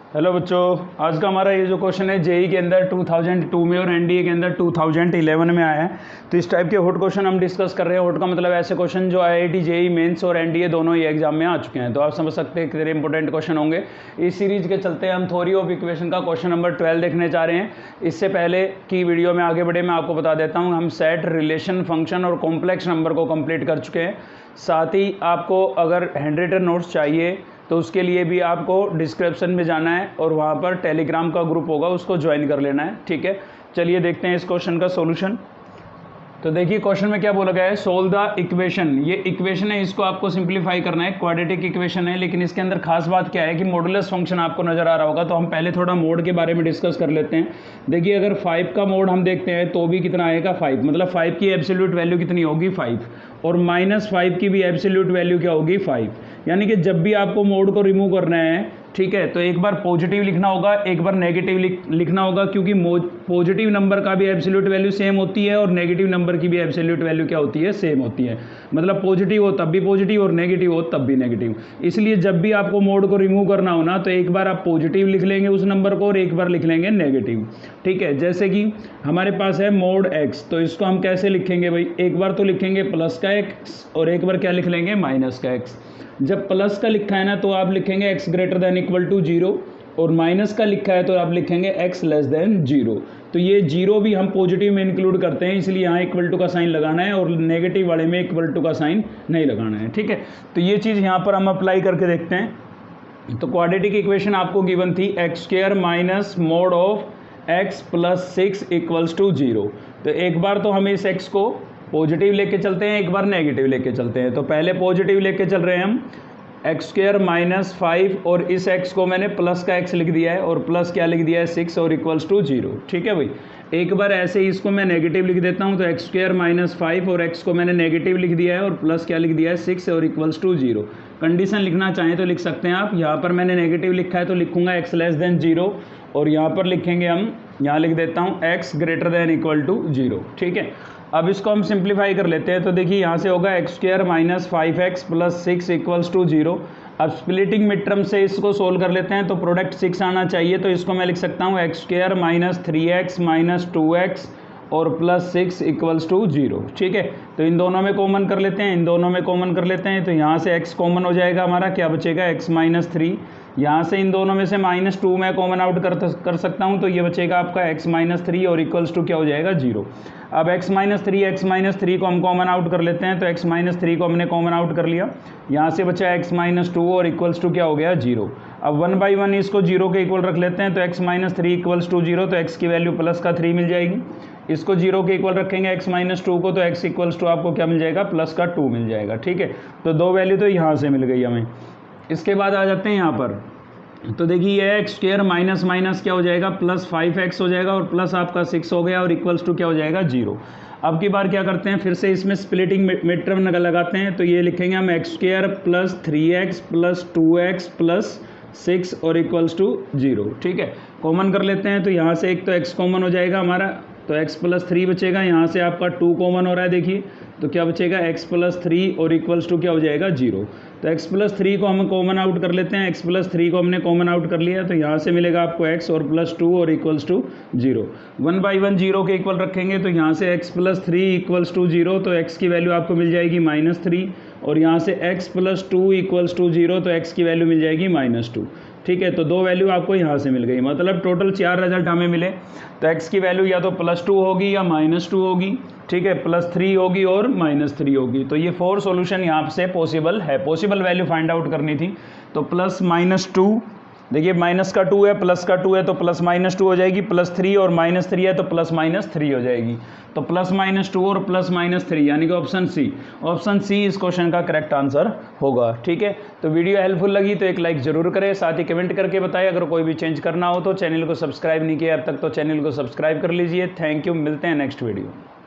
Hello बच्चों, आज का हमारा ये जो क्वेश्चन है जेई के अंदर 2002 में और एनडीए के अंदर 2011 में आया है। तो इस टाइप के हॉट क्वेश्चन हम डिस्कस कर रहे हैं। हॉट का मतलब ऐसे क्वेश्चन जो आईआईटी जेई मेंस और एनडीए दोनों ही एग्जाम में आ चुके हैं। तो आप समझ सकते हैं कितने इंपॉर्टेंट क्वेश्चन होंगे। इस सीरीज के चलते हम थ्योरी ऑफ इक्वेशन का क्वेश्चन नंबर 12 देखने जा रहे हैं। इससे पहले की वीडियो में आगे बढ़े मैं आपको बता देता हूँ, हम सेट, रिलेशन, फंक्शन और कॉम्प्लेक्स नंबर को कंप्लीट कर चुके हैं। साथ ही आपको अगर हैंड रिटन नोट्स चाहिए तो उसके लिए भी आपको डिस्क्रिप्शन में जाना है और वहाँ पर टेलीग्राम का ग्रुप होगा, उसको ज्वाइन कर लेना है। ठीक है, चलिए देखते हैं इस क्वेश्चन का सॉल्यूशन। तो देखिए क्वेश्चन में क्या बोला गया है, सोल्व द इक्वेशन। ये इक्वेशन है, इसको आपको सिंप्लीफाई करना है। क्वाड्रेटिक इक्वेशन है, लेकिन इसके अंदर खास बात क्या है कि मॉडुलस फंक्शन आपको नजर आ रहा होगा। तो हम पहले थोड़ा मोड के बारे में डिस्कस कर लेते हैं। देखिए अगर 5 का मोड हम देखते हैं तो भी कितना आएगा 5, मतलब 5 की एब्सोल्यूट वैल्यू कितनी होगी 5, और -5 की भी एब्सोल्यूट वैल्यू क्या होगी 5। यानी कि जब भी आपको मोड को रिमूव करना है, ठीक है, तो एक बार पॉजिटिव लिखना होगा, एक बार नेगेटिव लिखना होगा, क्योंकि पॉजिटिव नंबर का भी एब्सोल्यूट वैल्यू सेम होती है और नेगेटिव नंबर की भी एब्सोल्यूट वैल्यू क्या होती है, सेम होती है। मतलब पॉजिटिव हो तब भी पॉजिटिव और नेगेटिव हो तब भी नेगेटिव। इसलिए जब भी आपको मोड को रिमूव करना हो ना, तो एक बार आप पॉजिटिव लिख लेंगे उस नंबर को और एक बार लिख लेंगे नेगेटिव। ठीक है, जैसे कि हमारे पास है मोड एक्स, तो इसको हम कैसे लिखेंगे भाई, एक बार तो लिखेंगे प्लस का एक्स और एक बार क्या लिख लेंगे माइनस का एक्स। जब प्लस का लिखा है ना तो आप लिखेंगे x greater than equal to 0, और माइनस का लिखा है तो आप लिखेंगे एक्स लेस देन 0। तो ये 0 भी हम पॉजिटिव में इंक्लूड करते हैं, इसलिए यहाँ इक्वल टू का साइन लगाना है और नेगेटिव वाले में इक्वल टू का साइन नहीं लगाना है। ठीक है, तो ये चीज़ यहाँ पर हम अप्लाई करके देखते हैं। तो क्वाड्रेटिक इक्वेशन आपको गिवन थी x square minus mod of x plus 6 equals to 0। तो एक बार तो हम इस एक्स को पॉजिटिव लेके चलते हैं, एक बार नेगेटिव लेके चलते हैं। तो पहले पॉजिटिव लेके चल रहे हैं हम, एक्स स्क्वायर माइनस 5 और इस एक्स को मैंने प्लस का एक्स लिख दिया है और प्लस क्या लिख दिया है 6 और इक्वल्स टू 0। ठीक है भाई, एक बार ऐसे ही इसको मैं नेगेटिव लिख देता हूँ। तो एक्स स्क्वायर माइनस 5 और एक्स को मैंने नेगेटिव लिख दिया है और प्लस क्या लिख दिया है 6 और इक्वल्स टू 0। कंडीशन लिखना चाहें तो लिख सकते हैं आप। यहाँ पर मैंने नेगेटिव लिखा है तो लिखूंगा एक्स लेस देन 0, और यहाँ पर लिखेंगे हम, यहाँ लिख देता हूँ x greater than equal to 0। ठीक है, अब इसको हम सिंप्लीफाई कर लेते हैं। तो देखिए यहाँ से होगा x square minus 5x plus 6 equals to 0। अब स्प्लिटिंग मिड टर्म से इसको सोल्व कर लेते हैं, तो प्रोडक्ट 6 आना चाहिए। तो इसको मैं लिख सकता हूँ x square minus 3x minus 2x और प्लस 6 इक्वल्स टू 0। ठीक है, तो इन दोनों में कॉमन कर लेते हैं, इन दोनों में कॉमन कर लेते हैं। तो यहाँ से x कॉमन हो जाएगा, हमारा क्या बचेगा x माइनस 3। यहाँ से इन दोनों में से -2 मैं कॉमन आउट कर सकता हूँ, तो ये बचेगा आपका x माइनस 3 और इक्वल्स टू क्या हो जाएगा 0। अब x माइनस 3 को हम कॉमन आउट कर लेते हैं। तो x माइनस 3 को हमने कॉमन आउट कर लिया, यहाँ से बचा x माइनस 2 और इक्वल्स टू क्या हो गया 0। अब 1 बाई 1 इसको 0 के इक्वल रख लेते हैं। तो x माइनस 3 इक्वल्स टू 0, तो x की वैल्यू प्लस का 3 मिल जाएगी। इसको 0 के इक्वल रखेंगे x माइनस 2 को, तो x इक्वल्स टू आपको क्या मिल जाएगा, प्लस का 2 मिल जाएगा। ठीक है, तो दो वैल्यू तो यहाँ से मिल गई हमें। इसके बाद आ जाते हैं यहाँ पर। तो देखिए ये एक्स स्क्वायर माइनस माइनस क्या हो जाएगा, प्लस 5x हो जाएगा और प्लस आपका 6 हो गया और इक्वल्स टू क्या हो जाएगा 0। अब की बार क्या करते हैं, फिर से इसमें स्प्लिटिंग मिड टर्म लगाते हैं। तो ये लिखेंगे हम x square plus 3x plus 2x plus 6 और इक्वल्स टू 0। ठीक है, कॉमन कर लेते हैं। तो यहाँ से एक तो x कॉमन हो जाएगा हमारा, तो x प्लस 3 बचेगा। यहाँ से आपका 2 कॉमन हो रहा है, देखिए तो क्या बचेगा x प्लस 3 और इक्वल्स टू क्या हो जाएगा 0। तो x प्लस 3 को हम कॉमन आउट कर लेते हैं। x प्लस 3 को हमने कॉमन आउट कर लिया, तो यहाँ से मिलेगा आपको x और प्लस 2 और इक्वल्स टू 0। 1 बाई 1 0 के इक्वल रखेंगे, तो यहाँ से x प्लस 3 इक्वल्स टू 0, तो x की वैल्यू आपको मिल जाएगी -3, और यहाँ से x प्लस 2 इक्वल्स टू 0, तो x की वैल्यू मिल जाएगी -2। ठीक है, तो दो वैल्यू आपको यहाँ से मिल गई, मतलब टोटल 4 रिजल्ट हमें मिले। तो x की वैल्यू या तो +2 होगी या -2 होगी। ठीक है, +3 होगी और -3 होगी। तो ये 4 सॉल्यूशन यहाँ से पॉसिबल है। पॉसिबल वैल्यू फाइंड आउट करनी थी। तो प्लस -2, देखिए माइनस का 2 है, प्लस का 2 है, तो प्लस -2 हो जाएगी। +3 और -3 है तो प्लस -3 हो जाएगी। तो प्लस -2 और प्लस -3 यानी कि ऑप्शन सी इस क्वेश्चन का करेक्ट आंसर होगा। ठीक है, तो वीडियो हेल्पफुल लगी तो एक लाइक जरूर करें, साथ ही कमेंट करके बताएं। अगर कोई भी चेंज करना हो तो चैनल को सब्सक्राइब नहीं किया अब तक तो चैनल को सब्सक्राइब कर लीजिए। थैंक यू, मिलते हैं नेक्स्ट वीडियो।